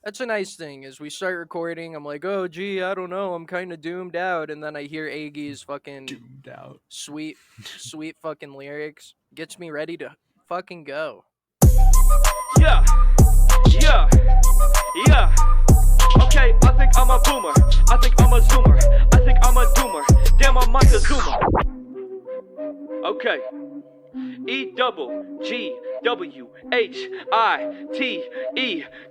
That's a nice thing. As we start recording, I'm like, oh, gee, I don't know. I'm kind of doomed out. And then I hear Aggies fucking Doomed out. sweet, sweet fucking lyrics. Gets me ready to fucking go. Yeah, yeah, yeah. Okay, I think I'm a boomer. I think I'm a zoomer. I think I'm a doomer. Damn, I'm Mike the Zoomer. Okay. EGGWHITE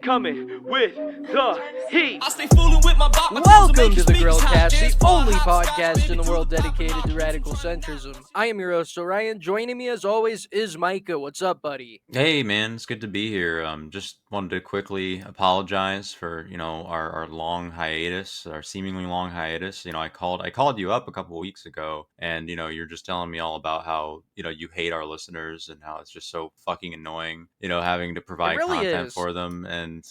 coming with the heat. I stay fooling with my bot. Welcome to the Grillcast, the only podcast in the world dedicated to radical centrism. I am your host, Orion. Joining me as always is Micah. What's up, buddy? Hey man, it's good to be here. Just wanted to quickly apologize for our long hiatus, our seemingly long hiatus. I called you up a couple of weeks ago, and you're just telling me all about how you hate our listeners and how it's just so fucking annoying. Having to It provide really content is. for them, and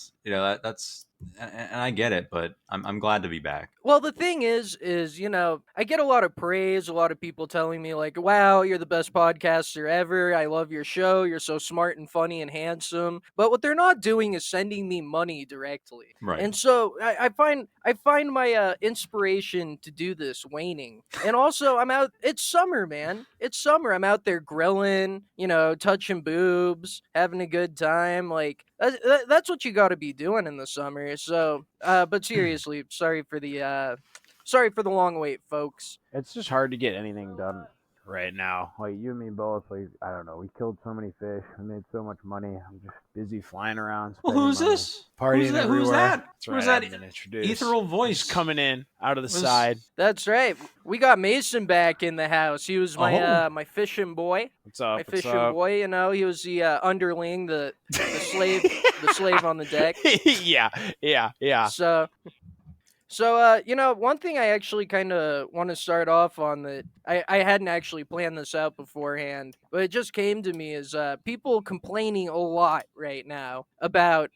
that's and I get it, but I'm glad to be back. Well, the thing is, I get a lot of praise, a lot of people telling me, like, wow, you're the best podcaster ever. I love your show. You're so smart and funny and handsome. But what they're not doing is sending me money directly. Right. And so I find my inspiration to do this waning. And also, I'm out. It's summer, man. It's summer. I'm out there grilling, touching boobs, having a good time. Like that's what you got to be doing in the summer. So, but seriously, sorry for the long wait, folks. It's just hard to get anything done right now. Like you and me both. Like I don't know. We killed so many fish. We made so much money. I'm just busy flying around. Well, spending who's money, this? Partying Who's that? everywhere. Who's that? That's Who's right, I that haven't been introduced. ethereal voice Just coming in out of the Was- side. That's right. We got Mason back in the house. He was my Oh. my fishing boy. What's up? My What's fishing up? boy. He was the underling, the slave, the slave on the deck. yeah. So, one thing I actually kind of want to start off on that I hadn't actually planned this out beforehand, but it just came to me is people complaining a lot right now about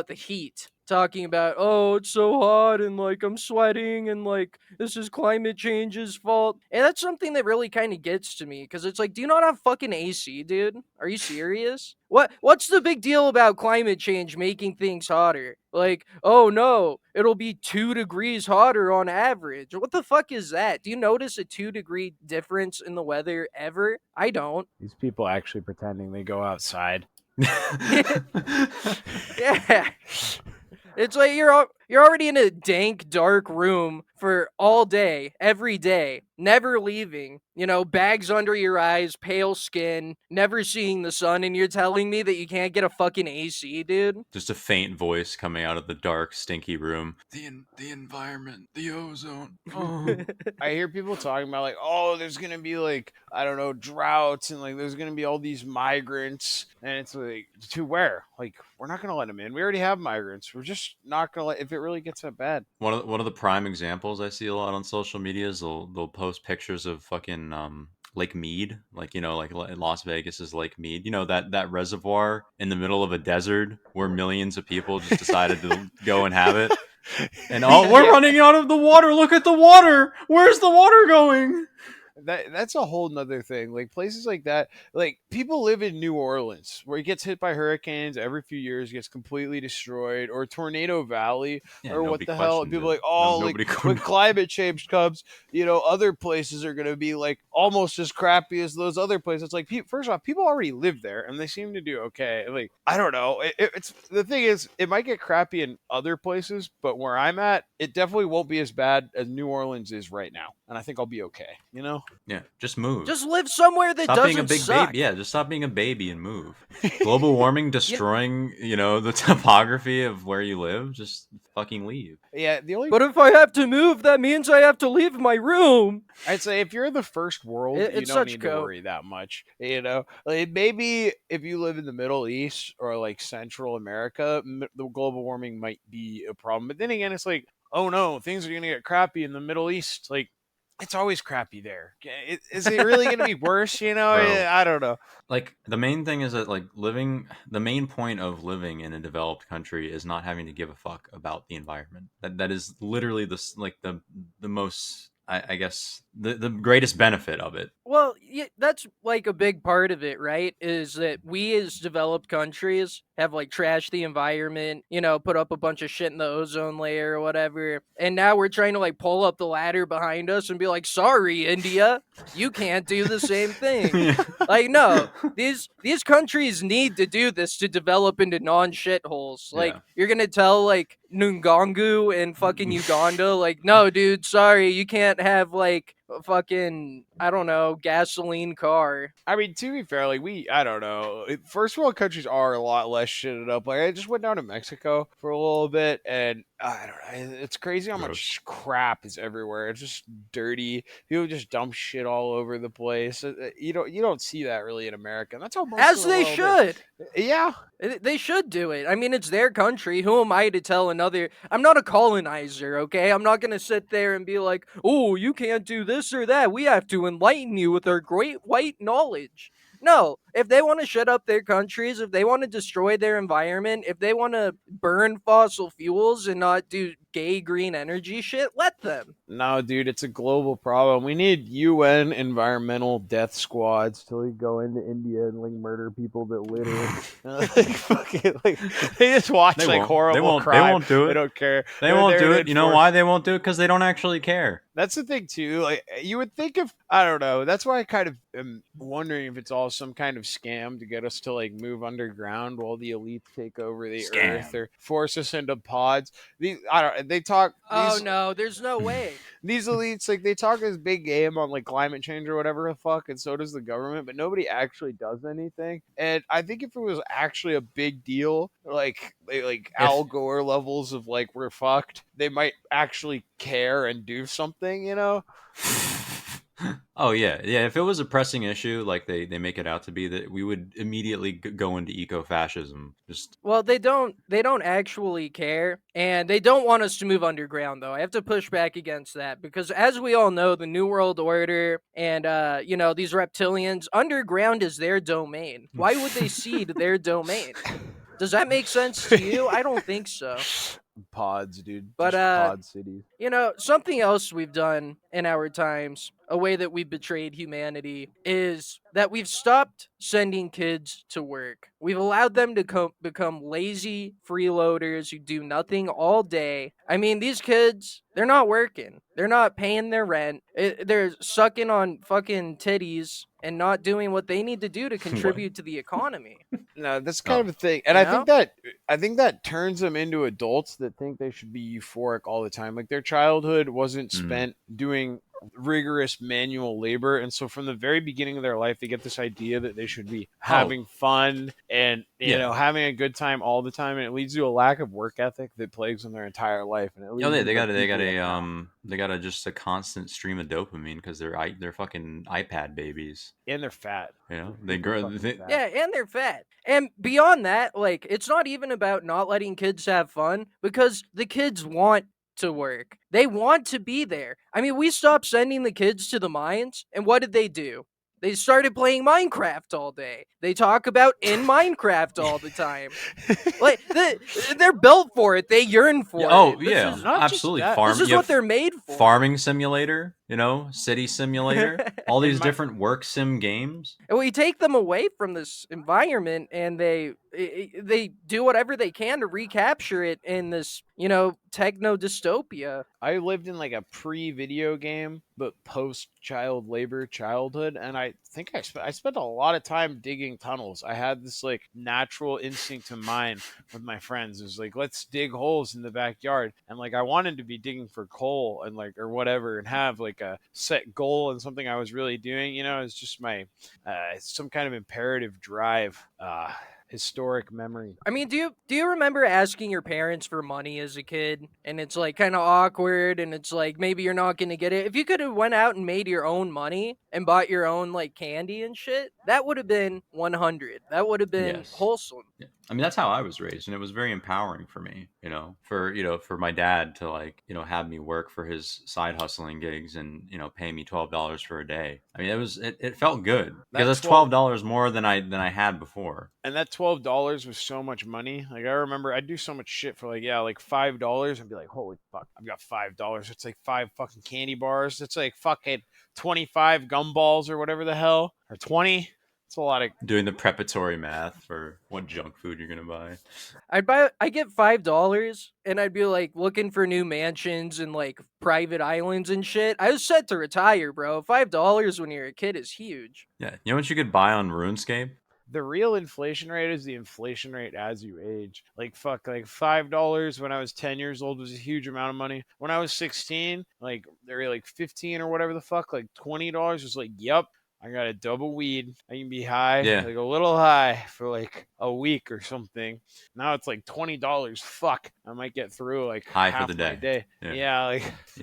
the heat. Talking about, oh, it's so hot and like I'm sweating and like this is climate change's fault. And that's something that really kind of gets to me because it's like, do you not have fucking AC, dude? Are you serious? What's the big deal about climate change making things hotter? Like, oh no, it'll be 2 degrees hotter on average. What the fuck is that? Do you notice a 2 degree difference in the weather ever? I don't. These people actually pretending they go outside. Yeah. It's like you're already in a dank, dark room for all day, every day, never leaving. Bags under your eyes, pale skin, never seeing the sun, and you're telling me that you can't get a fucking AC, dude? Just a faint voice coming out of the dark, stinky room. The environment, the ozone. Oh. I hear people talking about like, oh, there's gonna be like, I don't know, droughts and like there's gonna be all these migrants, and it's like, to where? Like, we're not gonna let them in. We already have migrants. We're just not gonna let if it really gets that bad. One of the prime examples I see a lot on social media is they'll post pictures of fucking Lake Mead, like like Las Vegas is Lake Mead. That reservoir in the middle of a desert where millions of people just decided to go and have it. And we're running out of the water. Look at the water. Where's the water going? That's a whole nother thing. Like places like that, like people live in New Orleans where it gets hit by hurricanes every few years, gets completely destroyed, or Tornado Valley, Yeah, or what nobody the hell? questioned People it. like, oh, No- like nobody when could- climate change comes, other places are gonna be like almost as crappy as those other places. It's like, first off, people already live there and they seem to do okay. Like I don't know. It's the thing is, it might get crappy in other places, but where I'm at, it definitely won't be as bad as New Orleans is right now, and I think I'll be okay. Yeah, just move. Just live somewhere that Stop doesn't being a big suck. baby. Yeah, just stop being a baby and move. Global warming destroying, the topography of where you live. Just fucking leave. Yeah, the only But if I have to move, that means I have to leave my room. I'd say if you're in the first world, you It's don't such need cope. to worry that much. Like maybe if you live in the Middle East or like Central America, the global warming might be a problem. But then again, it's like, oh no, things are gonna get crappy in the Middle East. Like it's always crappy there. Is it really gonna be worse? Bro. I don't know. Like the main thing is that the main point of living in a developed country is not having to give a fuck about the environment. That is literally the most I guess the greatest benefit of it. Well, yeah, that's like a big part of it, right? Is that we as developed countries have like trashed the environment, put up a bunch of shit in the ozone layer or whatever. And now we're trying to like pull up the ladder behind us and be like, sorry, India, you can't do the same thing. Like, no, these countries need to do this to develop into non-shitholes. Like, Yeah. you're gonna tell like Nungongu in fucking Uganda, like, no, dude, sorry, you can't have like a fucking, I don't know, gasoline car. I mean, to be fair, like I don't know. First world countries are a lot less shitted up. Like I just went down to Mexico for a little bit, and I don't know. It's crazy how much crap is everywhere. It's just dirty. People just dump shit all over the place. You don't see that really in America. And that's how most As of the they world should. is. Yeah. They should do it. I mean, it's their country. Who am I to tell another? I'm not a colonizer, okay? I'm not going to sit there and be like, oh, you can't do this or that. We have to enlighten you with our great white knowledge. No, if they want to shut up their countries, if they want to destroy their environment, if they want to burn fossil fuels and not do gay green energy shit, let them. No, dude, it's a global problem. We need UN environmental death squads to like go into India and like murder people that litter. Like fucking like they just watch They like won't. horrible They crime. won't do it. They don't care. They They're won't there do to it. You know enforce- why they won't do it? Because they don't actually care. That's the thing too. Like you would think if I don't know. That's why I kind of am wondering if it's all some kind of scam to get us to like move underground while the elites take over the earth or force us into pods. They talk. Oh no, there's no way. These elites, like, they talk this big game on, like, climate change or whatever the fuck, and so does the government, but nobody actually does anything. And I think if it was actually a big deal, like Al Gore levels of, like, we're fucked, they might actually care and do something, you know? Oh yeah. If it was a pressing issue, like they make it out to be, that we would immediately go into eco-fascism. Well, they don't actually care, and they don't want us to move underground, though. I have to push back against that, because as we all know, the New World Order and these reptilians, underground is their domain. Why would they cede their domain? Does that make sense to you? I don't think so. Pods, dude. But just pod cities. Something else we've done in our times, a way that we've betrayed humanity, is that we've stopped sending kids to work. We've allowed them to become lazy freeloaders who do nothing all day. I mean, these kids, they're not working. They're not paying their rent. They're sucking on fucking titties and not doing what they need to do to contribute to the economy. No, that's kind of a thing. And I think that turns them into adults that think they should be euphoric all the time. Like their childhood wasn't spent doing rigorous manual labor, and so from the very beginning of their life they get this idea that they should be having fun and you know, having a good time all the time, and it leads to a lack of work ethic that plagues them their entire life. And it leads they got just a constant stream of dopamine because they're fucking iPad babies, and they're fat. You know, they grow. Yeah, and they're fat. And beyond that, like, it's not even about not letting kids have fun, because the kids want to work. They want to be there. I mean, we stopped sending the kids to the mines, and what did they do? They started playing Minecraft all day. They talk about in Minecraft all the time. Like, they're built for it. They yearn for it. Oh, yeah, absolutely. This is what they're made for. Farming simulator, city simulator, all these different work sim games. And we take them away from this environment, and they do whatever they can to recapture it in this, techno dystopia. I lived in like a pre-video game but post-child labor childhood, and I think I spent a lot of time digging tunnels. I had this like natural instinct to mine with my friends. It was like, let's dig holes in the backyard, and like I wanted to be digging for coal and like or whatever, and have like a set goal and something I was really doing. It's just my some kind of imperative drive. Historic memory. I mean, do you remember asking your parents for money as a kid, and it's like kind of awkward, and it's like maybe you're not gonna get it? If you could have went out and made your own money and bought your own like candy and shit, that would have been 100. That would have been wholesome. I mean, that's how I was raised, and it was very empowering for me, for my dad to like, have me work for his side hustling gigs and, pay me $12 for a day. I mean, it felt good because that's $12 more than I had before. And that $12 was so much money. Like I remember I'd do so much shit for like $5 and be like, holy fuck, I've got $5. It's like 5 fucking candy bars. It's like fucking 25 gumballs or whatever the hell. Or 20. It's a lot of doing the preparatory math for what junk food you're gonna buy. I get $5 and I'd be like looking for new mansions and like private islands and shit. I was set to retire, bro. $5 when you're a kid is huge. Yeah, you know what you could buy on RuneScape? The real inflation rate is the inflation rate as you age. Like fuck, like $5 when I was 10 years old was a huge amount of money. When I was 16, like they're like 15 or whatever the fuck, like $20 was like, yep, I got a double weed. I can be high, like a little high for like a week or something. Now it's like $20. Fuck, I might get through like high half for the my day. day. Yeah,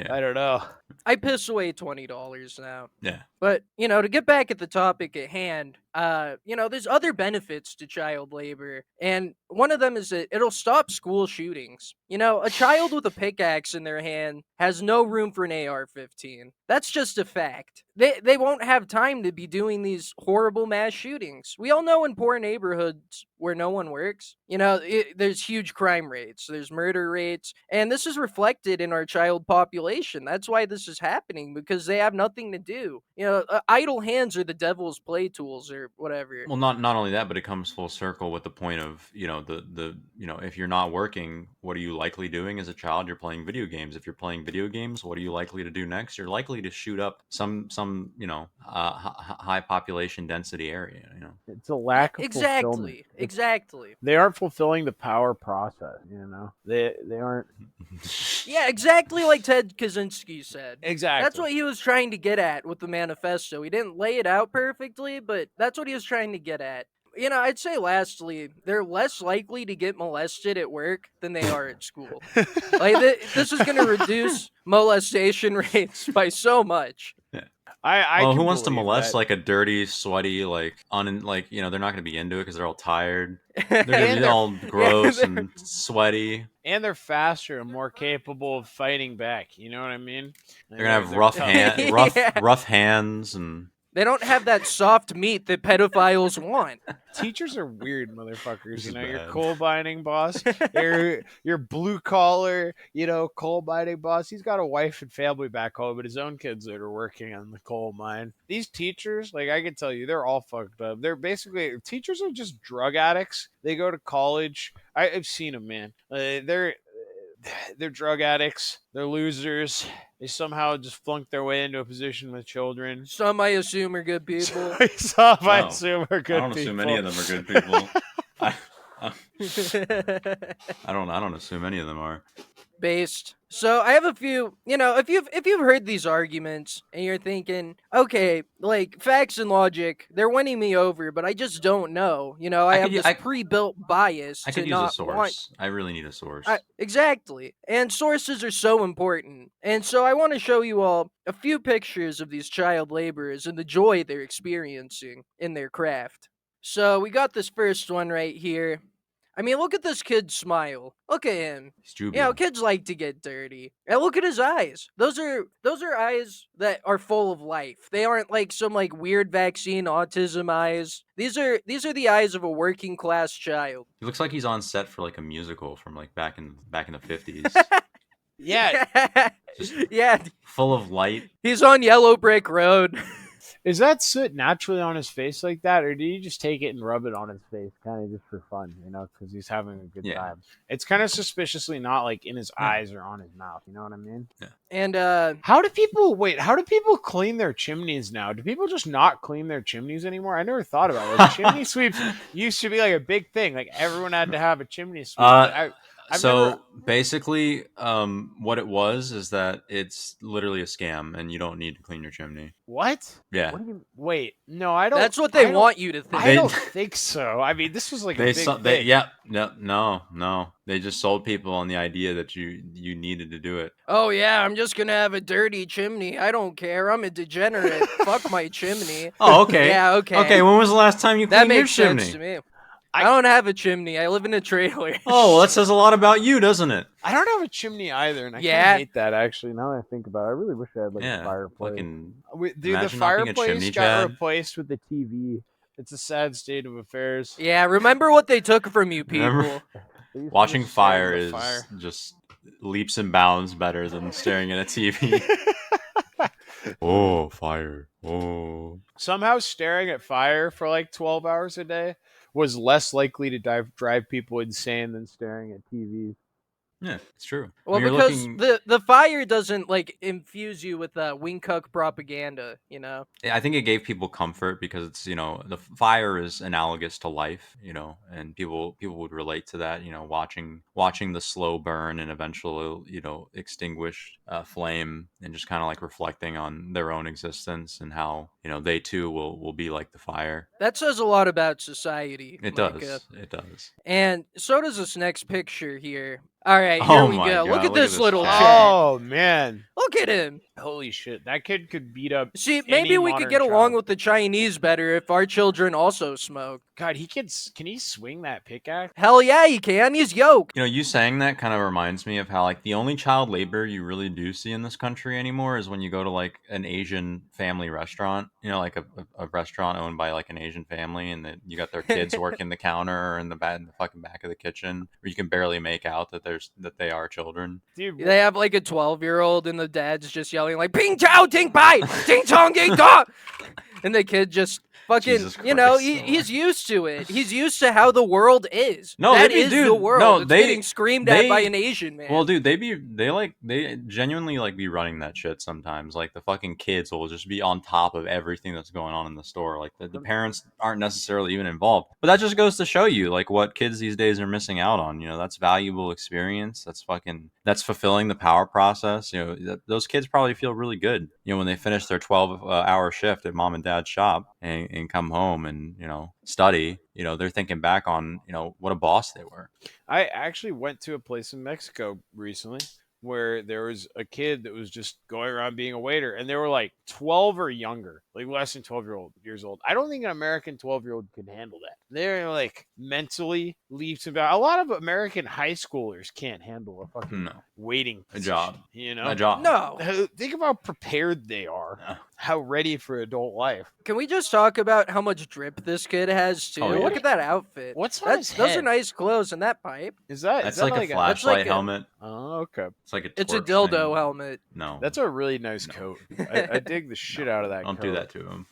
I don't know. I piss away $20 now. Yeah. But, to get back at the topic at hand, there's other benefits to child labor. And one of them is that it'll stop school shootings. A child with a pickaxe in their hand has no room for an AR-15. That's just a fact. They won't have time to be doing these horrible mass shootings. We all know in poor neighborhoods where no one works, there's huge crime rates, there's murder rates, and this is reflected in our child population. That's why this is happening, because they have nothing to do. Idle hands are the devil's play tools or whatever. Well, not only that, but it comes full circle with the point of, if you're not working, what are you likely doing as a child? You're playing video games. If you're playing video games, what are you likely to do next? You're likely to shoot up some high population density area. It's a lack of Exactly. They aren't fulfilling the power process. They aren't. Yeah, exactly like Ted Kaczynski said. Exactly. That's what he was trying to get at with the manifesto. He didn't lay it out perfectly, but that's what he was trying to get at. I'd say lastly, they're less likely to get molested at work than they are at school. This is going to reduce molestation rates by so much. Yeah. Who wants to molest like a dirty, sweaty, they're not going to be into it because they're all tired. They're going to be all gross and sweaty. And they're faster and more capable of fighting back. You know what I mean? They're going to have rough hands and... They don't have that soft meat that pedophiles want. Teachers are weird motherfuckers. Your coal mining boss, your blue collar, coal mining boss. He's got a wife and family back home, but his own kids that are working on the coal mine. These teachers, I can tell you, they're all fucked up. They're basically, teachers are just drug addicts. They go to college. I've seen them, man. They're drug addicts. They're losers. They somehow just flunk their way into a position with children. Some I assume are good people. I assume are good people. I don't assume any of them are good people. I don't assume any of them are. Based. So I have a few, if you've heard these arguments and you're thinking, okay, facts and logic, they're winning me over, but I just don't know. I have this pre-built bias. I could use a source. I really need a source. Exactly. And sources are so important. And so I want to show you all a few pictures of these child laborers and the joy they're experiencing in their craft. So we got this first one right here. I mean, look at this kid smile. Look at him. Kids like to get dirty. And look at his eyes. Those are eyes that are full of life. They aren't some weird vaccine autism eyes. These are the eyes of a working class child. He looks like he's on set for a musical from back in the 50s. Yeah. Yeah. Full of light. He's on Yellow Brick Road. Is that soot naturally on his face like that, or do you just take it and rub it on his face, kind of just for fun, because he's having a good time? It's kind of suspiciously not in his eyes or on his mouth. You know what I mean? Yeah. And how do people clean their chimneys now? Do people just not clean their chimneys anymore? I never thought about it. Chimney sweeps used to be a big thing. Everyone had to have a chimney sweep. Basically, what it was is that it's literally a scam, and you don't need to clean your chimney. What? Yeah. Wait, no, I don't. That's what they want you to think. I don't think so. I mean, this was a big thing. No. They just sold people on the idea that you needed to do it. Oh yeah, I'm just gonna have a dirty chimney. I don't care. I'm a degenerate. Fuck my chimney. Oh, okay. Yeah, okay. Okay, when was the last time you cleaned your chimney? That makes sense to me. I don't have a chimney. I live in a trailer. Oh, well, that says a lot about you, doesn't it? I don't have a chimney either, and I kind Yeah. of hate that actually. Now that I think about it, I really wish I had like a Yeah, fireplace. fucking Dude, the imagine not being a fireplace chimney, got Chad. replaced with the TV. It's a sad state of affairs. Yeah, remember what they took from you, people. Remember? They used to Watching just stare fire into the is fire. just leaps and bounds better than staring at a TV. Oh, fire. Oh. Somehow staring at fire for like 12 hours a day was less likely to drive people insane than staring at TVs. Yeah, it's true. Well, When you're because looking- the fire doesn't like infuse you with wing cuck propaganda, you know. I think it gave people comfort because it's, you know, the fire is analogous to life, you know, and people would relate to that, you know, watching the slow burn and eventual, you know, extinguished flame, and just kind of like reflecting on their own existence and how, you know, they too will be like the fire. That says a lot about society. It Micah. does. It does. And so does this next picture here. All right, here Oh we my go. God, Look at look at this this little cat. chat. Oh man, Look at him. holy shit! That kid could beat up. See, maybe we could modern get along child. with the Chinese better if our children also smoke. God, can he swing that pickaxe? Hell yeah, he can. He's yoked. You know, you saying that kind of reminds me of how, like, the only child labor you really do see in this country anymore is when you go to like an Asian family restaurant, you know, like a restaurant owned by like an Asian family, and that you got their kids working the counter or in the fucking back of the kitchen, where you can barely make out that they are children. Dude, They have like a 12-year-old and the dad's just yelling like "Ping Chao Ting Pai Ting Chong Ging Da," and the kid just fucking, Jesus you know, Christ. he's used to it. He's used to how the world is. No, that they be- is the dude, world. no, it's they- getting screamed at by they- an Asian man. Well, dude, they genuinely like be running that shit sometimes. Like the fucking kids will just be on top of everything that's going on in the store. Like the parents aren't necessarily even involved. But that just goes to show you like what kids these days are missing out on. You know, that's valuable experience. That's fulfilling the power process. You know, those kids probably feel really good, you know, when they finish their 12-hour shift at mom and dad's shop and come home and, you know, study. You know, they're thinking back on, you know, what a boss they were. I actually went to a place in Mexico recently where there was a kid that was just going around being a waiter, and they were like 12 or younger, like less than 12 years old. I don't think an American 12-year-old could handle that. They're like mentally leaps about. A lot of American high schoolers can't handle a fucking No. waiting A job. position, you know? A job. no. Think of how prepared they are, Yeah. how ready for adult life. Can we just talk about how much drip this kid has too? Oh, yeah. Look at that outfit. What's on his Those are head? nice clothes, and that pipe. Is that? That's is that like a that's flashlight like a- helmet. Oh, okay. It's like a It's a torch dildo thing. helmet. No, That's a really nice No. coat. I dig the shit out of that don't coat. do that to him.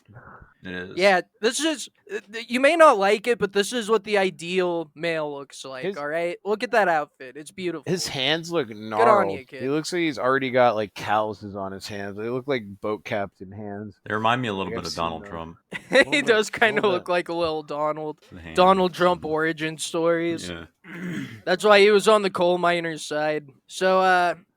It is. Yeah, this is. You may not like it, but this is what the ideal male looks like. His- all right, look at that outfit; it's beautiful. His hands look gnarled. you, kid. He looks like he's already got like calluses on his hands. They look like boat captain hands. They remind me a little Like, bit I've of seen Donald those. Trump. he little does bit, kind of little look bit. like a little Donald. The hands. Donald Trump origin stories. Yeah. That's why he was on the coal miners' side. So,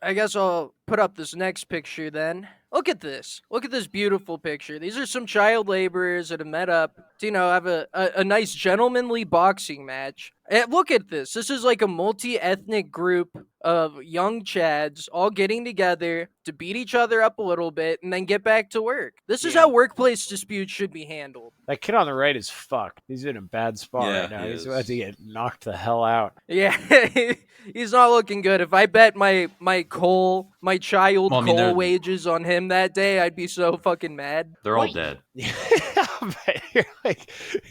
I guess I'll put up this next picture then. Look at this. Look at this beautiful picture. These are some child laborers that have met up to, you know, have a nice gentlemanly boxing match. And look at this. This is like a multi-ethnic group of young chads all getting together to beat each other up a little bit and then get back to work. This is Yeah. how workplace disputes should be handled. That kid on the right is fucked. He's in a bad spot Yeah, right now. he He's is. about to get knocked the hell out. Yeah, he's not looking good. If I bet my child Well, I mean, coal they're- wages on him that day, I'd be so fucking mad. They're all Wait. dead. But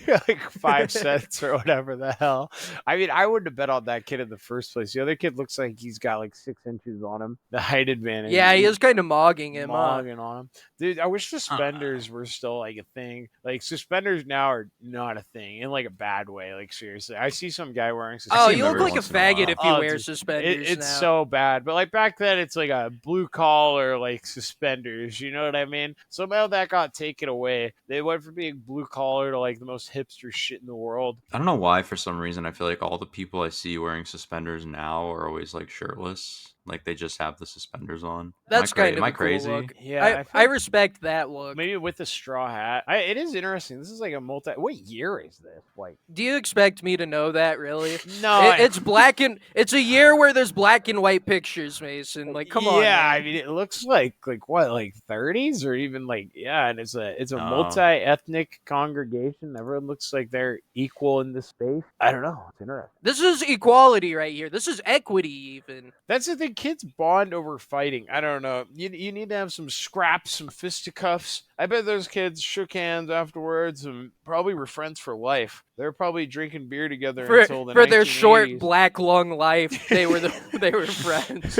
you're like 5 cents or whatever the hell. I mean, I wouldn't have bet on that kid in the first place. The other kid looks like he's got like 6 inches on him. The height advantage. Yeah, he is kind of mogging him up. Mogging on him. Dude, I wish suspenders were still like a thing. Like suspenders now are not a thing in like a bad way. Like seriously, I see some guy wearing Oh, suspenders. see you him look every like a once in a faggot while. if you Oh, wear dude, suspenders it's now. so bad. But like back then, it's like a blue collar like suspenders. You know what I mean? Somehow that got taken away. They went from being blue collar to like the most hipster shit in the world. I don't know why, for some reason, I feel like all the people I see wearing suspenders now are always like shirtless. Like they just have the suspenders on. That's kind of am I a cool crazy? look. Yeah, I respect that look. maybe with the straw hat. It is interesting. This is like a multi. What year is this? Like, Do you expect me to know that, really? no, It's black and it's a year where there's black and white pictures, Mason. Like, come on, yeah, man. I mean, it looks like what, like 30s or even like, yeah, and it's a Oh. multi-ethnic congregation. Everyone looks like they're equal in this space. I don't know. It's interesting. This is equality right here. This is equity, even. That's the thing. Kids bond over fighting. I don't know. You need to have some scraps, some fisticuffs. I bet those kids shook hands afterwards and probably were friends for life. They're probably drinking beer together until the For their short 1980s. black lung life, they were friends.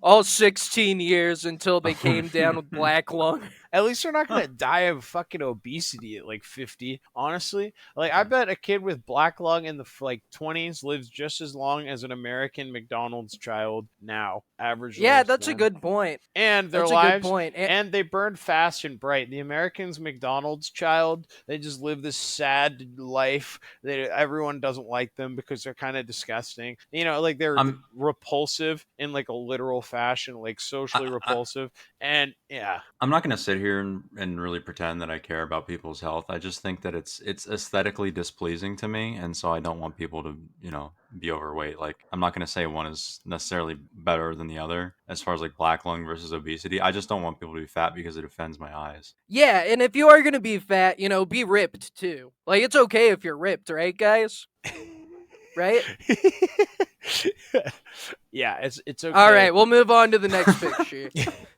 All 16 years until they came down with black lung. At least they're not gonna die of fucking obesity at like 50. Honestly, like I bet a kid with black lung in the like 20s lives just as long as an American McDonald's child now. Average. Yeah, that's a lifespan. good point. And their That's a lives, good point. and they burn fast and bright. The Americans McDonald's child, they just live this sad life. Everyone doesn't like them because they're kind of disgusting. You know, like they're repulsive in like a literal fashion, like socially repulsive. And yeah, I'm not going to sit here and really pretend that I care about people's health. I just think that it's aesthetically displeasing to me, and so I don't want people to, be overweight. Like, I'm not going to say one is necessarily better than the other as far as like black lung versus obesity. I just don't want people to be fat because it offends my eyes. Yeah, and if you are going to be fat, be ripped too. Like, it's okay if you're ripped, right, guys? Right? yeah, it's okay. All right, we'll move on to the next picture.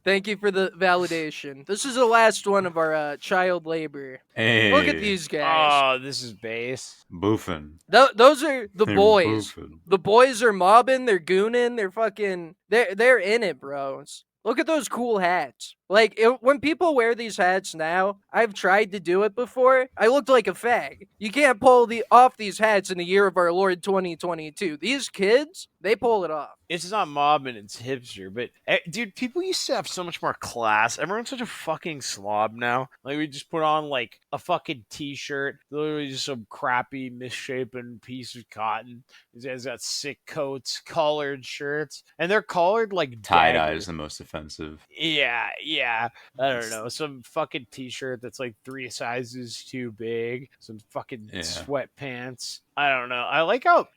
Thank you for the validation. This is the last one of our child labor. Hey, Look at these guys. Oh, this is base. boofing. Those are the They're boys. boofing. The boys are mobbing, they're gooning, they're fucking... They're in it, bros. Look at those cool hats. Like, when people wear these hats now, I've tried to do it before, I looked like a fag. You can't pull off these hats in the year of our Lord 2022. These kids, they pull it off. It's not mobbing, it's hipster. But, dude, people used to have so much more class. Everyone's such a fucking slob now. Like, we just put on, like, a fucking t-shirt. Literally just some crappy, misshapen piece of cotton. These guys got sick coats, collared shirts. And they're collared like Tie-dye daggers. is the most offensive. Yeah. I don't know. Some fucking t-shirt that's like 3 sizes too big. Some fucking sweatpants. I don't know. I like how...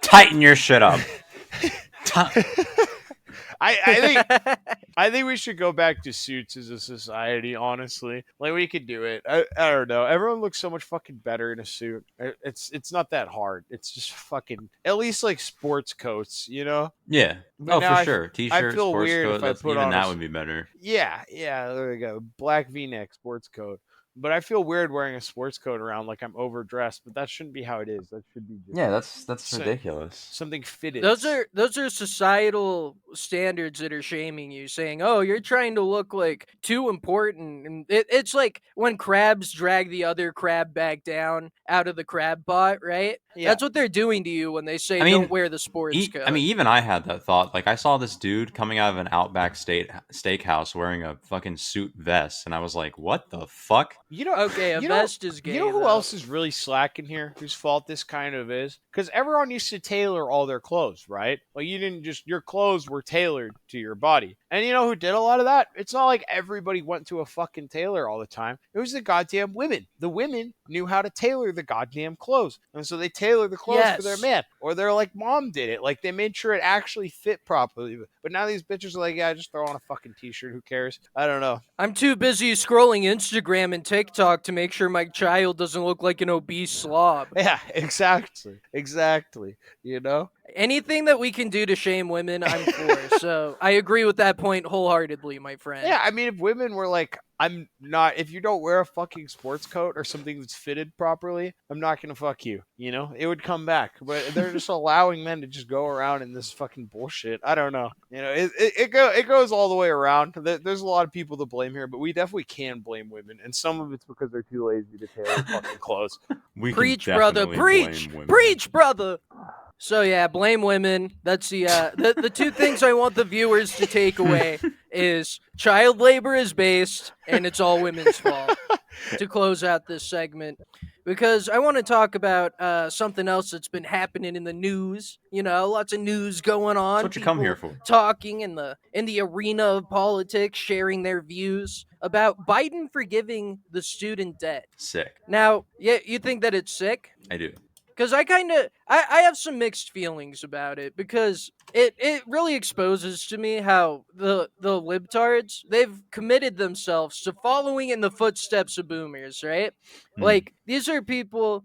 Tighten your shit up. I think we should go back to suits as a society, honestly. Like, we could do it. I don't know. Everyone looks so much fucking better in a suit. It's not that hard. It's just fucking... At least, like, sports coats, Yeah. But For now sure. T-shirt, I feel sports weird coat, if I put even on that would be better. Yeah, there we go. Black V-neck sports coat. But I feel weird wearing a sports coat around like I'm overdressed, but that shouldn't be how it is. That should be just that's ridiculous. something fitted. Those are societal standards that are shaming you, saying, "Oh, you're trying to look like too important." And it's like when crabs drag the other crab back down out of the crab pot, right? Yeah. That's what they're doing to you when they say don't wear the sports coat. Even I had that thought. Like, I saw this dude coming out of an Outback steakhouse wearing a fucking suit vest, and I was like, "What the fuck?" Okay, a vest is gay. You know who though. else is really slacking here? Whose fault this kind of is? Because everyone used to tailor all their clothes, right? Like, you didn't just... Your clothes were tailored to your body. And you know who did a lot of that? It's not like everybody went to a fucking tailor all the time. It was the goddamn women. The women knew how to tailor the goddamn clothes. And so they tailor the clothes for their man. Or they're like, mom did it. Like, they made sure it actually fit properly. But now these bitches are like, yeah, just throw on a fucking t-shirt. Who cares? I don't know. I'm too busy scrolling Instagram and TikTok to make sure my child doesn't look like an obese slob. Yeah, exactly. You know? Anything that we can do to shame women, I'm for. So I agree with that point wholeheartedly, my friend. Yeah, I mean, if women were like, I'm not... If you don't wear a fucking sports coat or something that's fitted properly, I'm not gonna fuck you. You know? It would come back. But they're just allowing men to just go around in this fucking bullshit. I don't know. You know, it goes all the way around. There's a lot of people to blame here, but we definitely can blame women. And some of it's because they're too lazy to tailor fucking clothes. Preach, brother. Preach, brother. So yeah, blame women. That's the two things I want the viewers to take away is child labor is based and it's all women's fault. To close out this segment. because I want to talk about something else that's been happening in the news. You know, lots of news going That's on. what you come here People for. talking in the arena of politics, sharing their views about Biden forgiving the student debt. Sick. Now, yeah, you think that it's sick? I do. Because I have some mixed feelings about it, because it really exposes to me how the libtards, they've committed themselves to following in the footsteps of boomers, right? Like, these are people,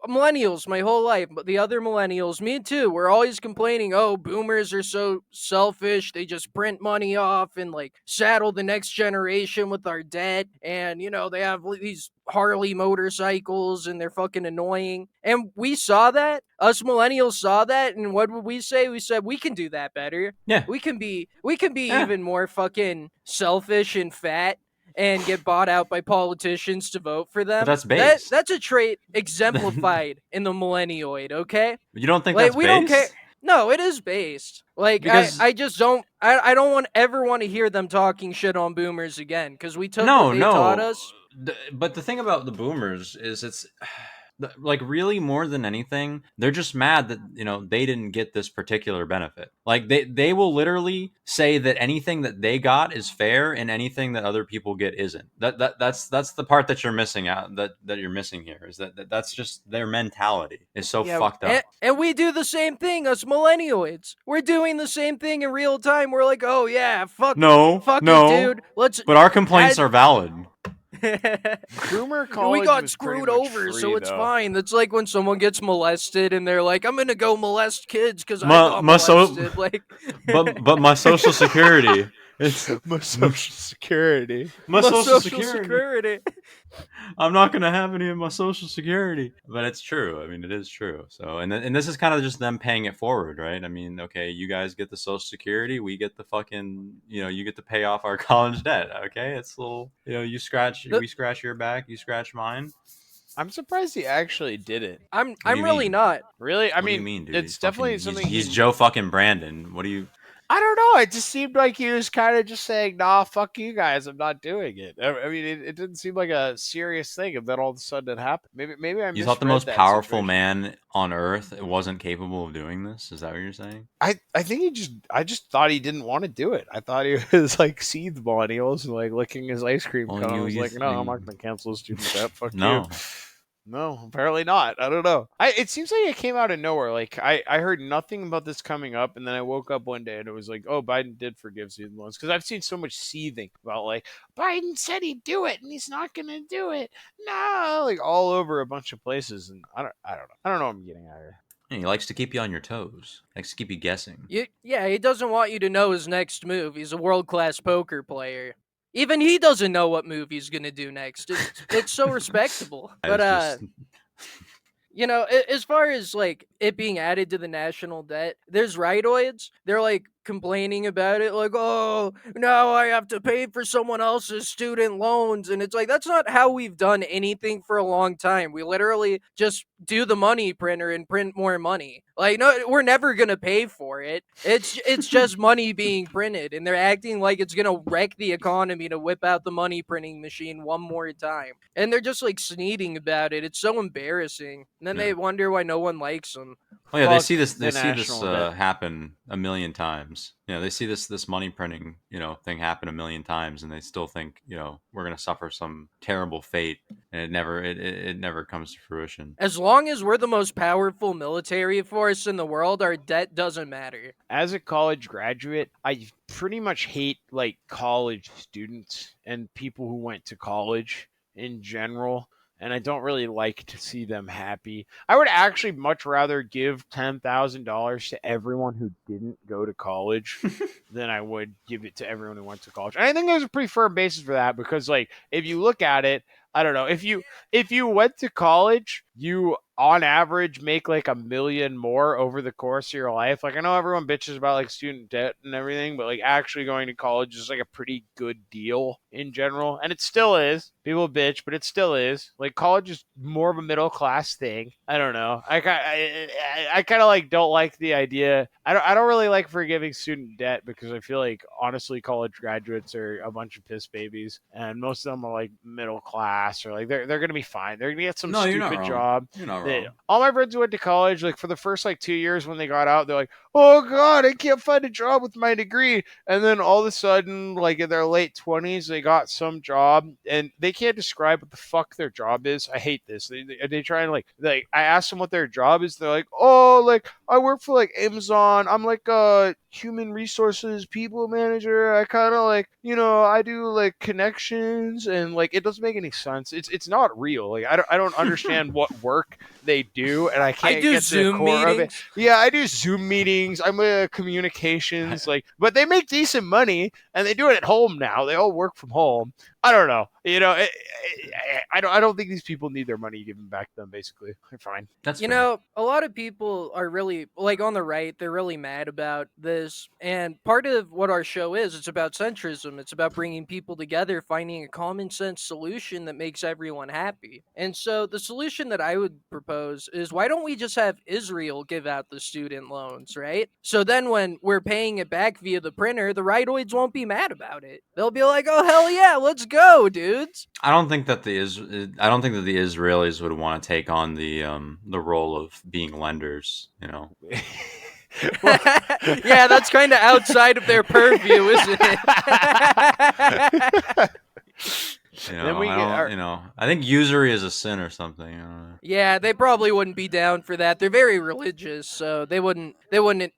millennials my whole life, but the other millennials, me too, we're always complaining, oh, boomers are so selfish, they just print money off and like saddle the next generation with our debt, and they have these Harley motorcycles and they're fucking annoying. And we saw that. Us millennials saw that, and what would we say? We said we can do that better. Yeah. We can be Yeah. even more fucking selfish and fat and get bought out by politicians to vote for them. But that's based. That's a trait exemplified in the millennialoid, okay? You don't think Like, that's we based? don't care. No, it is based. Like, Because I just don't I don't ever want to hear them talking shit on boomers again, because we took no, what they taught no. us. But the thing about the boomers is it's like really more than anything, they're just mad that they didn't get this particular benefit. Like they will literally say that anything that they got is fair and anything that other people get isn't. That's the part that you're missing out. That you're missing here is that's just their mentality is so fucked up. And we do the same thing, us millennials. We're doing the same thing in real time. We're like, oh yeah, fuck it, dude. But our complaints are valid. Boomer college we got was screwed pretty much over, free, so it's though. fine. That's like when someone gets molested and they're like, I'm gonna go molest kids because I My- got my so- molested. Like, But my social security. It's My social security. my my social social security. I'm not gonna have any of my social security, but it's true. I mean, it is true. So, and this is kind of just them paying it forward, right? I mean, okay, you guys get the social security, we get the fucking, you get to pay off our college debt. Okay, it's a little, we scratch your back, you scratch mine. I'm surprised he actually did it. I'm do you really mean? not. Really? I What do you mean, mean, dude? it's He's definitely fucking- something He's Joe fucking Brandon. What do you? I don't know. It just seemed like he was kind of just saying, "Nah, fuck you guys. I'm not doing it." I mean, it didn't seem like a serious thing, and then all of a sudden it happened. Maybe I You thought the misread most that powerful situation. man on earth wasn't capable of doing this? Is that what you're saying? I think I just thought he didn't want to do it. I thought he was like seethed millennials and like licking his ice cream Well, cone. I you- was you like, no, I'm think- not going to cancel student debt. Fuck No. you. No, apparently not. I don't know. It seems like it came out of nowhere. Like I heard nothing about this coming up, and then I woke up one day and it was like, oh, Biden did forgive student loans, because I've seen so much seething about like Biden said he'd do it and he's not going to do it. No, like all over a bunch of places, and I don't know. I don't know what I'm getting at here. And he likes to keep you on your toes. Likes to keep you guessing. Yeah, he doesn't want you to know his next move. He's a world-class poker player. Even he doesn't know what move he's gonna do next. It's so respectable. But It's just- as far as like it being added to the national debt, there's rightoids. They're like complaining about it, like, oh, now I have to pay for someone else's student loans, and it's like that's not how we've done anything for a long time. We literally just do the money printer and print more money. Like, no, we're never gonna pay for it. It's just money being printed, and they're acting like it's gonna wreck the economy to whip out the money printing machine one more time. And they're just like sneaking about it. It's so embarrassing. And then Yeah. they wonder why no one likes them. Oh yeah, they Fuck see this. They the see this national debt. happen a million times. They see this money printing thing happen a million times, and they still think we're gonna suffer some terrible fate, and it never comes to fruition. As long as we're the most powerful military force in the world, our debt doesn't matter. As a college graduate, I pretty much hate like college students and people who went to college in general. And I don't really like to see them happy. I would actually much rather give $10,000 to everyone who didn't go to college than I would give it to everyone who went to college. And I think there's a pretty firm basis for that, because like if you look at it, I don't know, if you went to college, you on average make like $1 million more over the course of your life. Like I know everyone bitches about like student debt and everything, but like actually going to college is like a pretty good deal in general, and it still is. People bitch, but it still is. Like college is more of a middle class thing. I don't know. I kind of like don't like the idea. I don't really like forgiving student debt, because I feel like honestly college graduates are a bunch of piss babies, and most of them are like middle class faster. Like they're gonna be fine. They're gonna get some No, you're not stupid wrong. job. You're not They- wrong. all my friends who went to college, like for the first like 2 years when they got out, they're like, "Oh God, I can't find a job with my degree." And then all of a sudden, like in their late 20s, they got some job, and they can't describe what the fuck their job is. I hate this. They try and like I asked them what their job is. They're like, "Oh, like I work for like Amazon. I'm like a human resources people manager. I kind of like, I do like connections," and like it doesn't make any sense. It's not real. Like I don't understand what work they do, and I can't I do get to the Zoom core of it. meetings. Yeah, I do Zoom meetings. I'm a communications, like, but they make decent money, and they do it at home now. They all work from home. I don't know. I don't think these people need their money given back to them. Basically, they're fine. That's You fair. know, a lot of people are really, like on the right, they're really mad about this. And part of what our show is, it's about centrism. It's about bringing people together, finding a common sense solution that makes everyone happy. And so the solution that I would propose is, why don't we just have Israel give out the student loans, right? So then when we're paying it back via the printer, the rightoids won't be mad about it. They'll be like, oh, hell yeah, let's go, dudes. I don't think that the Israelis would want to take on the role of being lenders. Yeah, that's kind of outside of their purview, isn't it? Then we get our- I think usury is a sin or something. I don't know. Yeah, they probably wouldn't be down for that. They're very religious, so they wouldn't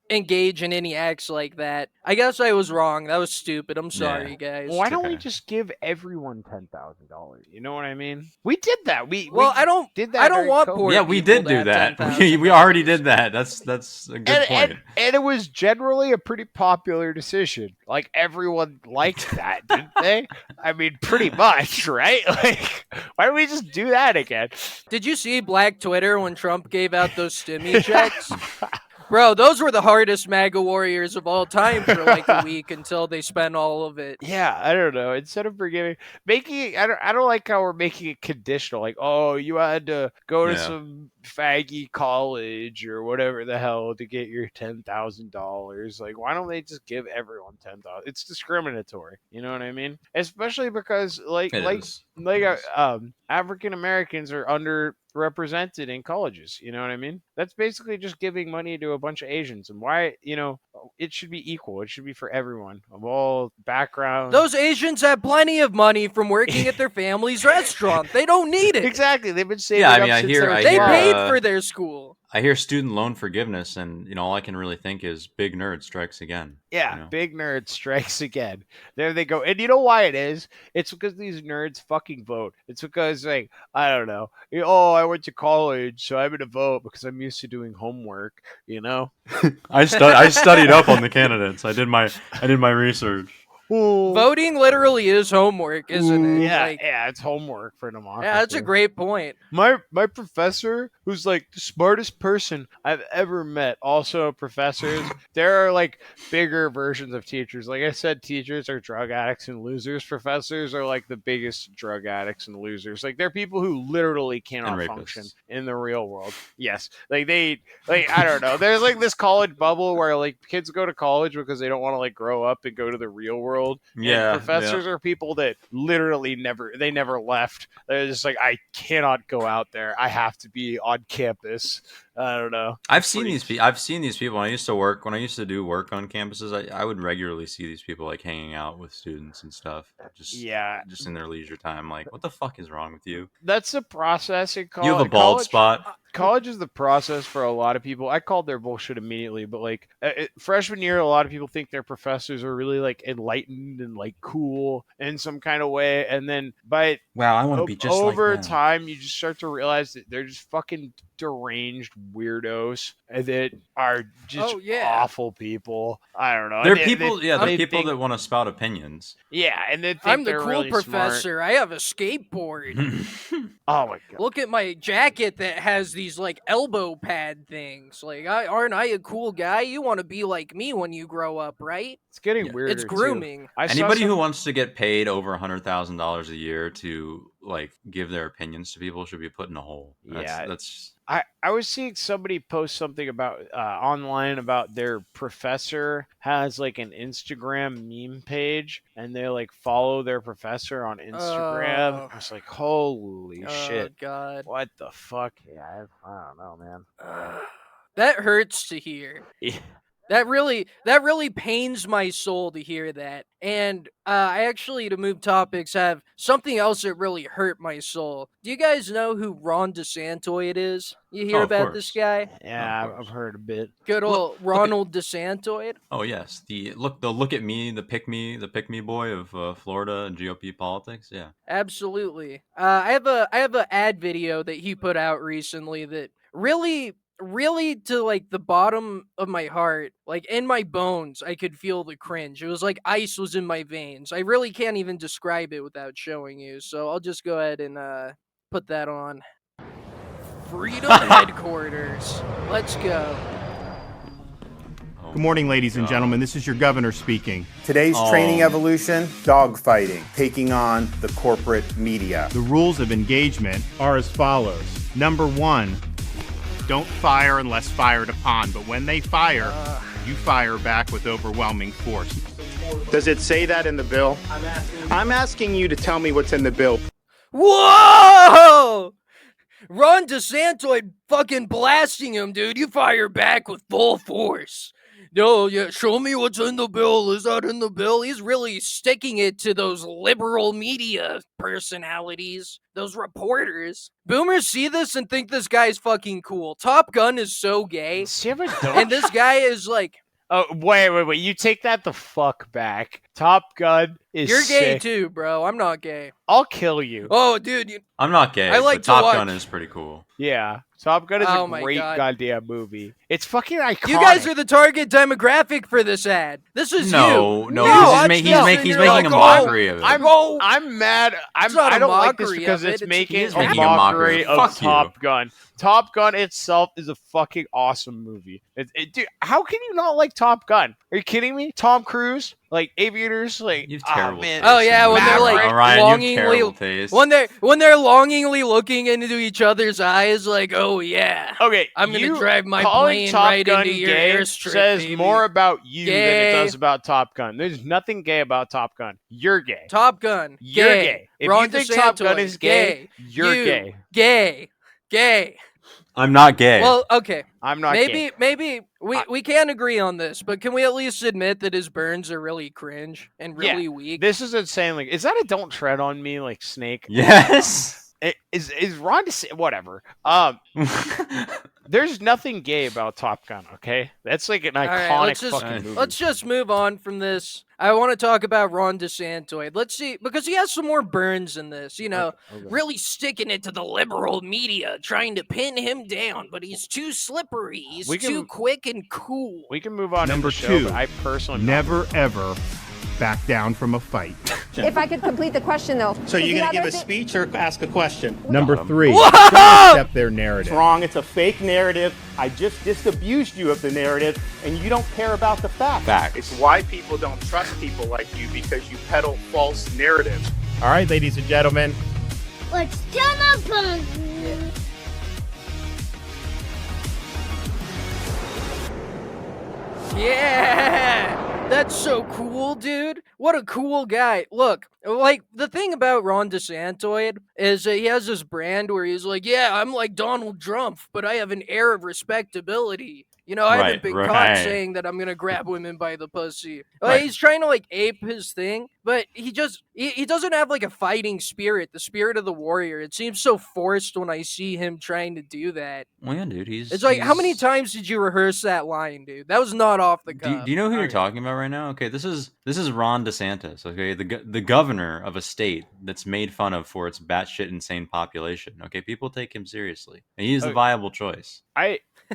engage in any acts like that. I guess I was wrong. That was stupid. I'm sorry, guys. Why don't we okay. just give everyone $10,000? You know what I mean? We did that. Well, I don't did that. I don't during want COVID. poor Yeah, we people did to do have that. $10,000. We already did that. That's a good point. And it was generally a pretty popular decision. Like everyone liked that, didn't they? I mean, pretty much, right? Like, why don't we just do that again? Did you see Black Twitter when Trump gave out those stimmy checks? Bro, those were the hardest MAGA warriors of all time for like a week until they spent all of it. Yeah, I don't know. Instead of I don't like how we're making it conditional. Like, oh, you had to go to Yeah. some faggy college or whatever the hell to get your $10,000. Like, why don't they just give everyone 10,000? It's discriminatory. You know what I mean? Especially because It is. African Americans are underrepresented in colleges. You know what I mean? That's basically just giving money to a bunch of Asians. And why, it should be equal. It should be for everyone of all backgrounds. Those Asians have plenty of money from working at their family's restaurant. They don't need it. Exactly. They've been saving Yeah, I up mean, I since hear- they were I They hear, 12. paid for their school. I hear student loan forgiveness, and all I can really think is big nerd strikes again. Yeah, big nerd strikes again. There they go. And you know why it is? It's because these nerds fucking vote. It's because, like, I don't know. Oh, I went to college, so I'm going to vote because I'm used to doing homework, I studied up on the candidates. I did my research. Voting literally is homework, isn't it? Yeah, Like, yeah, it's homework for democracy. yeah, that's a great point. My professor, who's like the smartest person I've ever met, also professors. There are like bigger versions of teachers. Like I said, teachers are drug addicts and losers. Professors are like the biggest drug addicts and losers. Like they're people who literally cannot And function rapists. in the real world. Yes, like I don't know. There's like this college bubble where like kids go to college because they don't want to like grow up and go to the real world. And Yeah, professors are people that literally never left. They're just like, I cannot go out there. I have to be on campus. I don't know. I've seen these people. When I used to do work on campuses. I would regularly see these people like hanging out with students and stuff. Just in their leisure time. Like, what the fuck is wrong with you? That's the process in college. You have a bald spot. College is the process for a lot of people. I called their bullshit immediately, but like freshman year, a lot of people think their professors are really like enlightened and like cool in some kind of way, and then Wow, I want to be just over like them. time, you just start to realize that they're just fucking deranged weirdos that are just awful people. I don't know. They're They- people. they- They're they people think- that want to spout opinions. Yeah, and they think I'm the they're cool really professor. I have a skateboard. Smart. Oh my god! Look at my jacket that has these like elbow pad things. Like, aren't I a cool guy? You want to be like me when you grow up, right? It's getting Yeah. weirder. It's grooming. I saw Anybody some- who wants to get paid over $100,000 a year to like give their opinions to people should be put in a hole. That's I was seeing somebody post something about online about their professor has like an Instagram meme page, and they like follow their professor on Instagram. Oh. I was like, holy shit, God. what the fuck? Yeah, I don't know, man. That hurts to hear. Yeah. That really pains my soul to hear that. And I actually, to move topics, have something else that really hurt my soul. Do you guys know who Ron DeSantoid is? You hear of about this course. guy? Yeah, Of course. I've heard a bit. Good old Ronald DeSantoid. Oh yes, the look at me, the pick me boy of Florida and GOP politics. Yeah, Absolutely. I have a ad video that he put out recently that really to like the bottom of my heart, like in my bones, I could feel the cringe. It was like ice was in my veins. I really can't even describe it without showing you. So I'll just go ahead and put that on. Freedom Headquarters. Let's go. Good morning, ladies and gentlemen. This is your governor speaking. Today's training evolution, dogfighting, taking on the corporate media. The rules of engagement are as follows. Number 1, don't fire unless fired upon, but when they fire, you fire back with overwhelming force. Does it say that in the bill? I'm asking you to tell me what's in the bill. Whoa! Ron DeSantoid fucking blasting him, dude. You fire back with full force. No, yeah, show me what's in the bill. Is that in the bill? He's really sticking it to those liberal media personalities, those reporters. Boomers see this and think this guy's fucking cool. Top Gun is so gay. And this guy is like... Oh, wait. You take that the fuck back. Top Gun is You're gay sick. too, bro. I'm not gay. I'll kill you. Oh, dude. I'm not gay. I like but to Top watch- Gun is pretty cool. Yeah, Top Gun is Oh a my great God. goddamn movie. It's fucking iconic. You guys are the target demographic for this ad. This is No, you. no, watch he's this and making you're a like, mockery of it. I'm mad. not I a don't like this mockery because of it. it's It's- making He is a making a mockery. mockery of Fuck you. Top Gun. Top Gun itself is a fucking awesome movie. Dude, how can you not like Top Gun? Are you kidding me? Tom Cruise, like aviators, like You have terrible man. taste. Oh yeah, when they're like Ryan, you have terrible longingly, taste. when they're longingly looking into each other's eyes, like, oh yeah, Okay, I'm gonna you drive my calling plane Top right Gun into your gay airstrip. says baby. more about you than it Gay. does about Top Gun. There's nothing gay about Top Gun. You're gay. Top Gun. You're gay. gay. If Ron you think Top Gun DeSantoid, is gay, you're You, gay. Gay. I'm not gay. Well, okay. I'm not gay. Maybe we can't agree on this, but can we at least admit that his burns are really cringe and really weak? This is insane. Like, is that a "Don't Tread on Me" like Snake? yes. Is Ron DeSantis whatever? There's nothing gay about Top Gun. Okay, that's like an All iconic right, fucking movie. let's just move on from this. I want to talk about Ron DeSantoid. Let's see, because he has some more burns in this. You know, Okay. really sticking it to the liberal media, trying to pin him down, but he's too slippery. He's too quick and cool. We can move on. Number to the show, 2, but I personally never ever back down from a fight. If I could complete the question, though. So you're going to give a speech or ask a question? Number 3, Whoa! don't accept their narrative. It's wrong. It's a fake narrative. I just disabused you of the narrative, and you don't care about the facts. Facts. It's why people don't trust people like you, because you peddle false narratives. All right, ladies and gentlemen. Let's turn up on. Yeah, that's so cool, dude. What a cool guy. Look, like, the thing about Ron DeSantoid is that he has this brand where he's like, yeah, I'm like Donald Trump, but I have an air of respectability. You know, I haven't been caught saying that I'm gonna grab women by the pussy. Like, he's trying to like ape his thing, but he doesn't have like a fighting spirit, the spirit of the warrior. It seems so forced when I see him trying to do that. Well, yeah, dude. It's like, how many times did you rehearse that line, dude? That was not off the cuff. Do you know who you're talking about right now? Okay, this is Ron DeSantis. Okay, the governor of a state that's made fun of for its batshit insane population. Okay, people take him seriously, and he's a viable choice.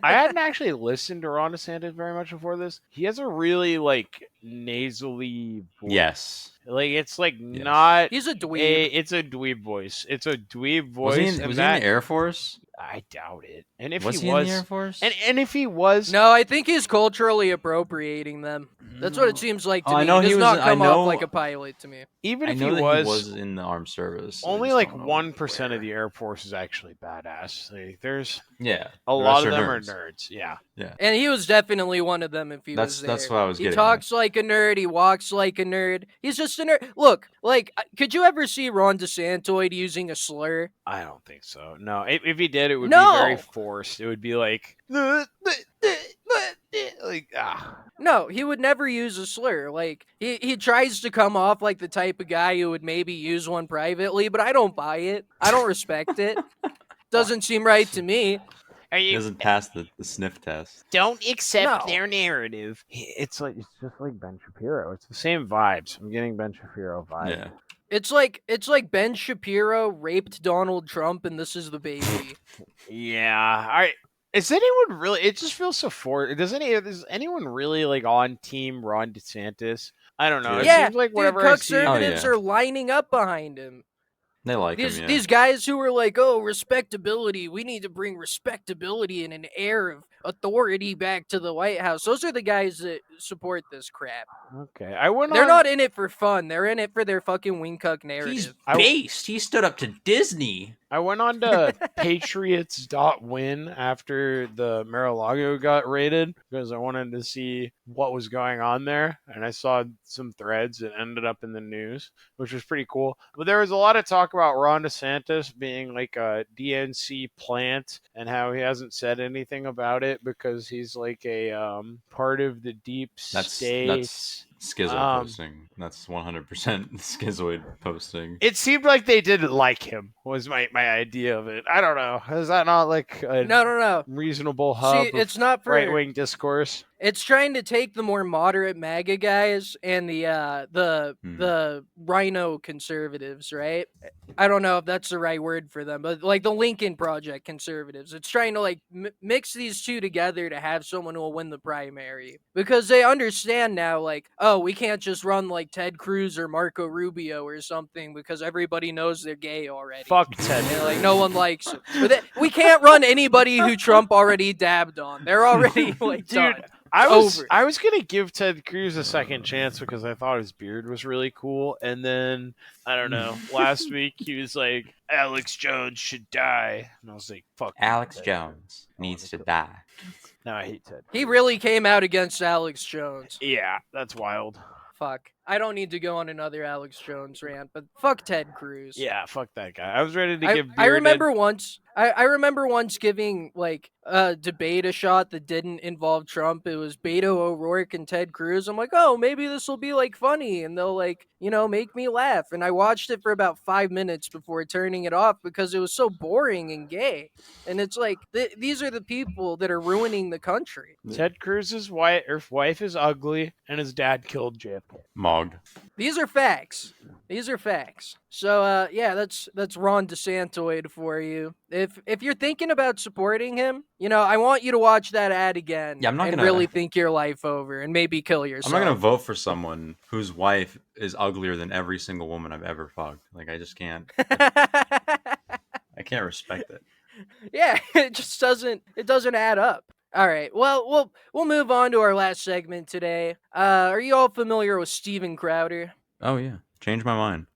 I hadn't actually listened to Ron DeSantis very much before this. He has a really like nasally voice. Yes. Like, it's like not. He's a dweeb. It's a dweeb voice. It's a dweeb voice. Was he in the Air Force? I doubt it. And if Was he he was, in the Air Force? and if he was, No, I think he's culturally appropriating them. That's what it seems like to Oh, me. I know He does he was- not I come off know- like a pilot to me. even I if know he that was, he was in the armed service. I only just like don't know 1% of where. the Air Force is actually badass. There's Yeah, a the lot rest of are them are nerds. nerds. Yeah. Yeah, And he was definitely one of them if he was there. that's what I was He getting. talks like a nerd. He walks like a nerd. He's just a nerd. Look, like, could you ever see Ron DeSantis using a slur? I don't think so. No, if he did, it would No! be very forced. It would be like, No, he would never use a slur. Like, he tries to come off like the type of guy who would maybe use one privately, but I don't buy it. I don't respect it. Doesn't seem right to me. He doesn't pass the sniff test. Don't accept No. their narrative. It's just like Ben Shapiro. It's the same vibes. I'm getting Ben Shapiro vibes. Yeah. It's like Ben Shapiro raped Donald Trump, and this is the baby. Yeah. All right. Is anyone really? It just feels so forced. Is anyone really like on Team Ron DeSantis? I don't know. It Yeah, seems like dude, whatever I see. conservatives Oh, yeah. are lining up behind him. They like These him, yeah. these guys who are like, oh, respectability. We need to bring respectability and an air of authority back to the White House. Those are the guys that support this crap. Okay. They're not in it for fun. They're in it for their fucking wingcuck narrative. He's based. He stood up to Disney. I went on to Patriots.win after the Mar-a-Lago got raided because I wanted to see what was going on there. And I saw some threads that ended up in the news, which was pretty cool. But there was a lot of talk about Ron DeSantis being like a DNC plant and how he hasn't said anything about it because he's like a part of the deep state. That's schizo posting. That's 100% schizoid posting. It seemed like they didn't like him, was my idea of it. I don't know. Is that not like a No. reasonable hub See, it's not for right-wing discourse? It's trying to take the more moderate MAGA guys and the rhino conservatives, right? I don't know if that's the right word for them, but like the Lincoln Project conservatives. It's trying to like mix these two together to have someone who will win the primary because they understand now, like, oh, we can't just run like Ted Cruz or Marco Rubio or something because everybody knows they're gay already. Fuck Ted. And, like, no one likes it. But we can't run anybody who Trump already dabbed on. They're already like done. Dude, I was gonna give Ted Cruz a second chance because I thought his beard was really cool, and then I don't know. Last week he was like, "Alex Jones should die," and I was like, "Fuck." Alex Jones needs to die. No, I hate Ted. He really came out against Alex Jones. Yeah, that's wild. Fuck. I don't need to go on another Alex Jones rant, but fuck Ted Cruz. Yeah, fuck that guy. I was ready to give. I remember once. I remember once giving like a debate a shot that didn't involve Trump. It was Beto O'Rourke and Ted Cruz. I'm like, oh, maybe this will be like funny, and they'll like make me laugh. And I watched it for about 5 minutes before turning it off because it was so boring and gay. And it's like these are the people that are ruining the country. Ted Cruz's wife is ugly, and his dad killed JFK. Mogged. These are facts. So yeah, that's Ron DeSantis for you. If you're thinking about supporting him, I want you to watch that ad again. Yeah, I'm not and gonna really think your life over and maybe kill yourself. I'm not gonna vote for someone whose wife is uglier than every single woman I've ever fucked. Like I just can't. I can't respect it. Yeah, it just doesn't add up. All right. Well, we'll move on to our last segment today. Are you all familiar with Steven Crowder? Oh yeah, changed my mind.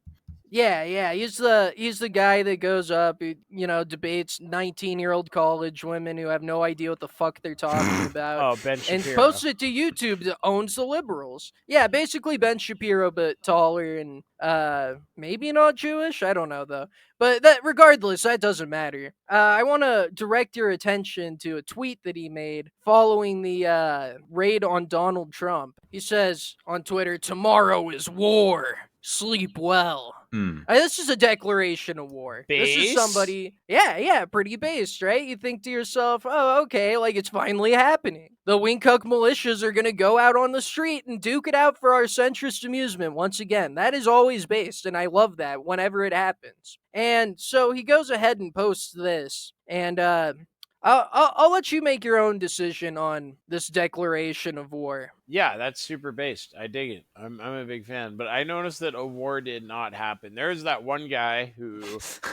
Yeah. He's the guy that goes up, debates 19-year-old college women who have no idea what the fuck they're talking about. Oh, Ben Shapiro. And posts it to YouTube that owns the liberals. Yeah, basically Ben Shapiro, but taller and maybe not Jewish. I don't know though. But regardless, that doesn't matter. I want to direct your attention to a tweet that he made following the raid on Donald Trump. He says on Twitter, "Tomorrow is war. Sleep well." This is a declaration of war. Based? This is somebody, yeah, pretty based, right? You think to yourself, oh, okay, like it's finally happening. The Wingcuck militias are going to go out on the street and duke it out for our centrist amusement once again. That is always based, and I love that whenever it happens. And so he goes ahead and posts this, and I'll let you make your own decision on this declaration of war. Yeah, that's super based. I dig it. I'm a big fan. But I noticed that a war did not happen. There's that one guy who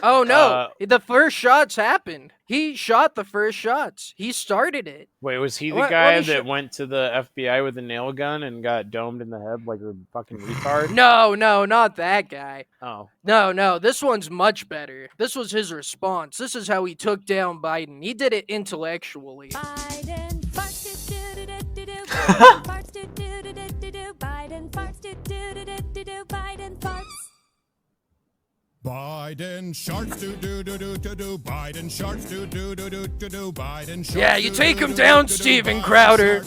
Oh no, the first shots happened. He shot the first shots. He started it. wait, was he the Let guy me that went to the FBI with a nail gun and got domed in the head like a fucking retard? No, not that guy. Oh. No, this one's much better. This was his response. This is how he took down Biden. He did it intellectually. Biden farts, do-do-do-do-do-do. Biden farts, do-do-do-do-do-do. Biden farts, do-do-do-do-do-do. Biden farts. Biden sharks do do do do do do. Biden sharks do do do do do do. Biden sharks. Yeah, you take him down, Steven Crowder.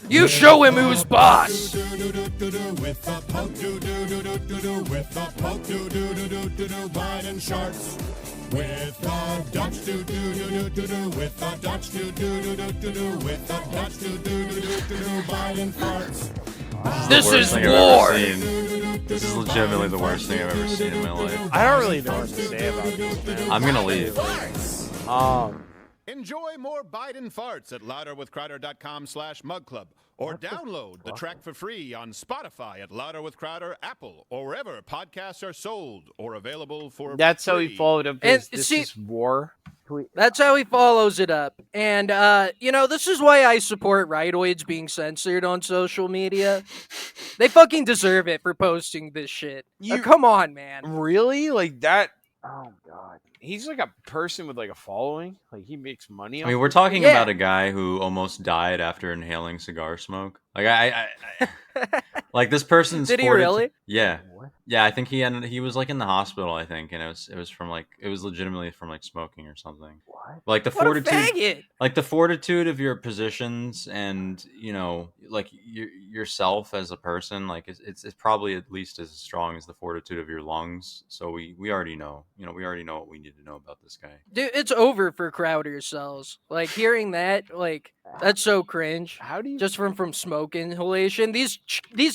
You show him who's boss. With the poke do do do do do do. With the poke do do do do do do. Biden sharks. With the Dutch do do do do do do. With the Dutch do do do do do do. With the Dutch do do do do do do. Biden farts. This is Thing I've war. ever seen. This is legitimately the worst thing I've ever seen in my life. I don't really know what to say about this, man. I'm gonna leave. Enjoy more Biden farts at louderwithcrowder.com/mugclub or download the track for free on Spotify at Louder with Crowder, Apple, or wherever podcasts are sold or available for That's free. how he followed up And his this see- is war. That's how he follows it up. And, this is why I support rightoids being censored on social media. They fucking deserve it for posting this shit. Come on, man. Really? Like that? Oh god. He's like a person with like a following. Like he makes money. I mean, off we're it. talking Yeah. about a guy who almost died after inhaling cigar smoke. Like I like this person's. Did he really? Yeah, yeah. I think he was like in the hospital. I think, and it was from like it was legitimately from like smoking or something. What? Like the What a fortitude, faggot. like the fortitude of your positions, and like yourself as a person. Like it's probably at least as strong as the fortitude of your lungs. So we already know. We already know what we need to know about this guy. Dude, it's over for Crowder cells. Like, hearing that, like, that's so cringe. How do you Just from smoke inhalation. These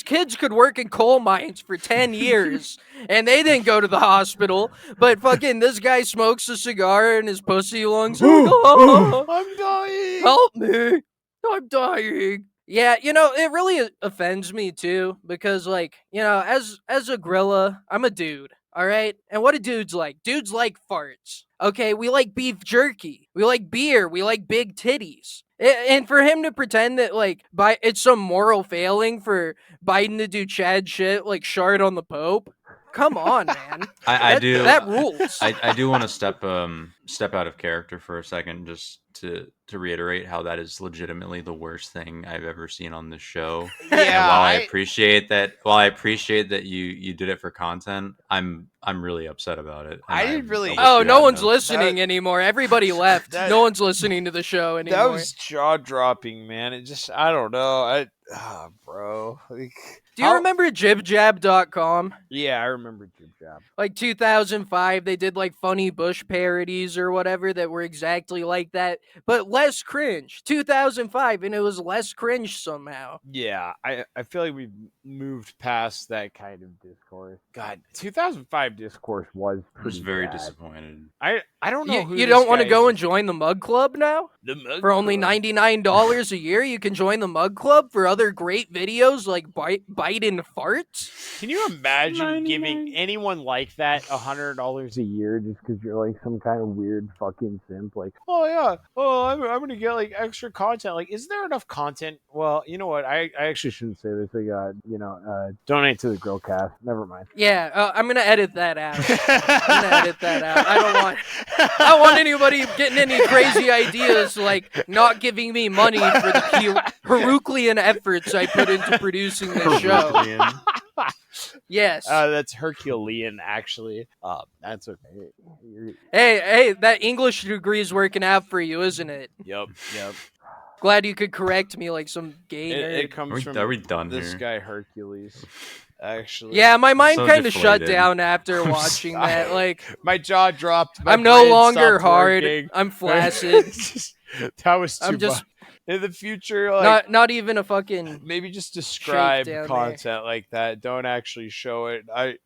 kids could work in coal mines for 10 years, and they didn't go to the hospital. But fucking this guy smokes a cigar and his pussy lungs. Oh, I'm dying. help me! I'm dying. Yeah, it really offends me too because, like, as a gorilla, I'm a dude. All right, and what do dudes like? Dudes like farts. Okay, we like beef jerky. We like beer. We like big titties. And for him to pretend that like it's some moral failing for Biden to do Chad shit like shard on the Pope. Come on, man. I do. That rules. I do want to step out of character for a second, just to reiterate how that is legitimately the worst thing I've ever seen on this show. Yeah, And while I appreciate that you did it for content, I'm really upset about it. I And didn't really- wish Oh, you no hadn't one's have. listening anymore. Everybody left. that- No one's listening to the show anymore. That was jaw dropping, man. It just I don't know. Bro. Like, Do you remember jibjab.com? Yeah, I remember Jib Jab. Like 2005, they did like funny Bush parodies or whatever that were exactly like that, but less cringe. 2005, and it was less cringe somehow. Yeah, I feel like we've moved past that kind of discourse. God, 2005 discourse was I was pretty very bad. disappointed. I don't know who You this don't want to guy go is. and join the Mug Club now? The Mug For only Club. $99 a year, you can join the Mug Club for other great videos like Biden farts. Can you imagine giving anyone like that $100 a year just because you're like some kind of weird fucking simp? Like, oh yeah, I'm gonna get like extra content. Like, is there enough content? Well, you know what? I actually shouldn't say this. I got donate to the Grillcast. Never mind. Yeah, I'm gonna edit that out. I'm gonna edit that out. I don't want anybody getting any crazy ideas like not giving me money for the Herculean efforts I put into producing this show. Yes. That's Herculean, actually. That's okay. Hey, that English degree is working out for you, isn't it? Yep. Glad you could correct me like some gay nerd. It comes Are we- from are we done this here? guy Hercules. Actually, Yeah, my mind So kind of shut deflated. down after watching that. Like, my jaw dropped. My I'm no brain longer stopped hard. working. I'm flaccid. That was too I'm just much. In the future, like not even a fucking. maybe just describe down content like that. Don't actually show it.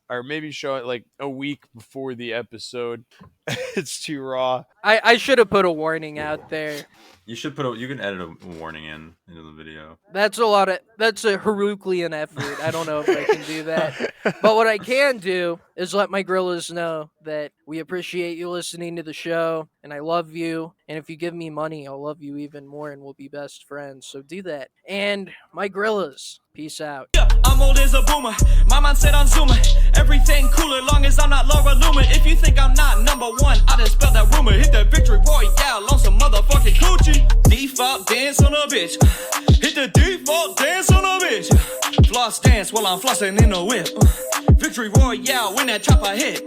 or maybe show it like a week before the episode. It's too raw. I should have put a warning out there. You should you can edit a warning into the video. That's a Herculean effort. I don't know if I can do that. But what I can do is let my gorillas know that we appreciate you listening to the show, and I love you. And if you give me money, I'll love you even more, and we'll be best friends. So do that. And my gorillas, peace out. I'm old as a boomer. My mindset on Zoomer. Everything cooler, long as I'm not Laura Loomer. If you think I'm not number one, I just spell that rumor. Hit that victory royale on some motherfucking coochie. Default dance on a bitch. Hit the default dance on a bitch. Floss dance while I'm flossing in a whip. Victory royale when that chopper hit.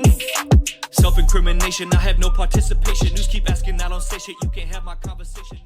Self-incrimination, I have no participation. News keep asking, I don't say shit. You can't have my conversation.